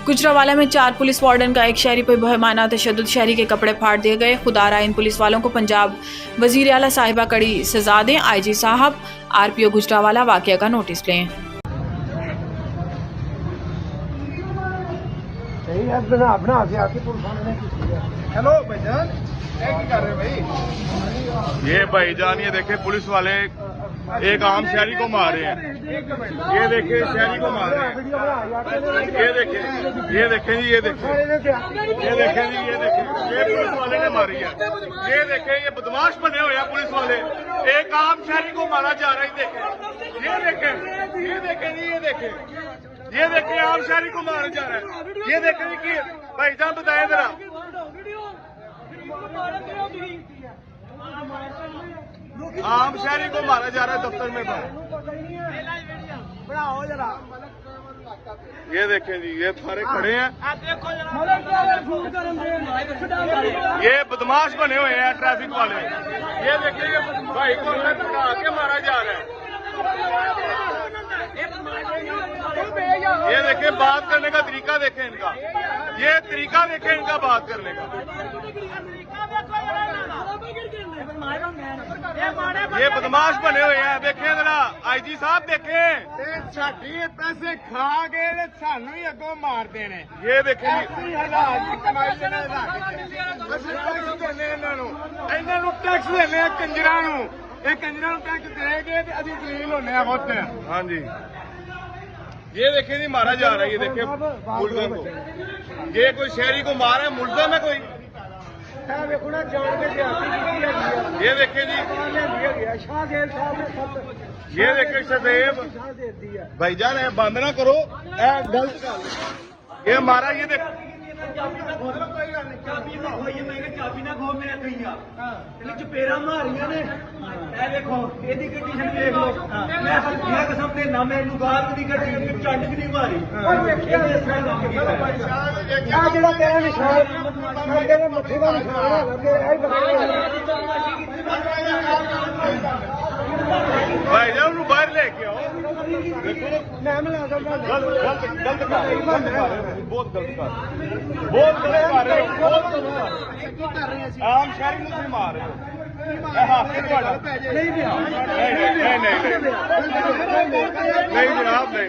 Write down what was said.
गुजरावाला में 4 police warden का एक शहरी पर बहमाना तशद्दुद, शहरी के कपड़े फाड़ दिए गए। खुदारा इन पुलिस वालों को पंजाब वजीर आला साहिबा कड़ी सजा दें। IG साहब RPO गुजरावाला वाकया का नोटिस लें। हेलो भाईजान, क्या कर रहे भाई? ये भाईजान, ये देखे पुलिस वाले एक आम शहरी को मार रहे हैं। ये देखे शहरी को मार रहे हैं। ये देखे जी, ये देखे जी, ये देखे जी, ये पुलिस वाले ने मारी है। ये देखे, ये बदमाश बने हुए हैं पुलिस वाले। एक आम शहरी को मारा जा रहा है। ये देखे जी, ये देखे आम शहरी को मारा जा रहा है। ये देखे जी कि भाईजान बताए जरा, आम शहरी को मारा जा रहा है दफ्तर में बाहर। ये देखें जी, ये सारे खड़े हैं। ये बदमाश बने हुए हैं ट्रैफिक वाले। ये देखिए, ये भाई को धक्का के मारा जा रहा है। ये देखें, बात करने का तरीका देखें इनका। ये तरीका देखें इनका बात करने का। ये बदमाश बने हुए हैं। देखें जरा, IG साहब देखें। साडी पैसे खा गए सानू ही अगों मार देने। ये देखें टैक्स देने कंजरा ये कंजरा टैक्स देंगे तो अभी दलील होने खुद। हाँ जी, ये देखें जी, मारा जा रहा है। ये देखें मुल्जम को, ये कोई शहरी को मारा है, मुल्जम है कोई। ये देखें जी, ये देखें सदैव भाईजान, है बंद ना करो, गलत। ये मारा, ये देख चाबी ना खो मेरे कई चपेरा मारिया ने। देखो एदी कंडीशन देख लो। मैं कसम ते ना मैं गाल दी गड्डी चंड भी नहीं मारी। ਜਿਹੜਾ ਤੇਰਾ ਨਿਸ਼ਾਨ ਮੇਰੇ ਮੱਥੇ ਦਾ ਨਿਸ਼ਾਨ ਹੈ भाईजान ਨੂੰ ਬਾਹਰ ਲੈ ਕੇ ਆਓ। देखो ਮੈਂ ਮਿਲਾ ਸਕਦਾ। गलत कर रहे हो, बहुत गलत कर रहे हो, बहुत गलत कर रहे हो। आम शहरी ਨੂੰ ਤੁਸੀਂ ਮਾਰ ਰਹੇ ਹੋ। नहीं जनाब, नहीं।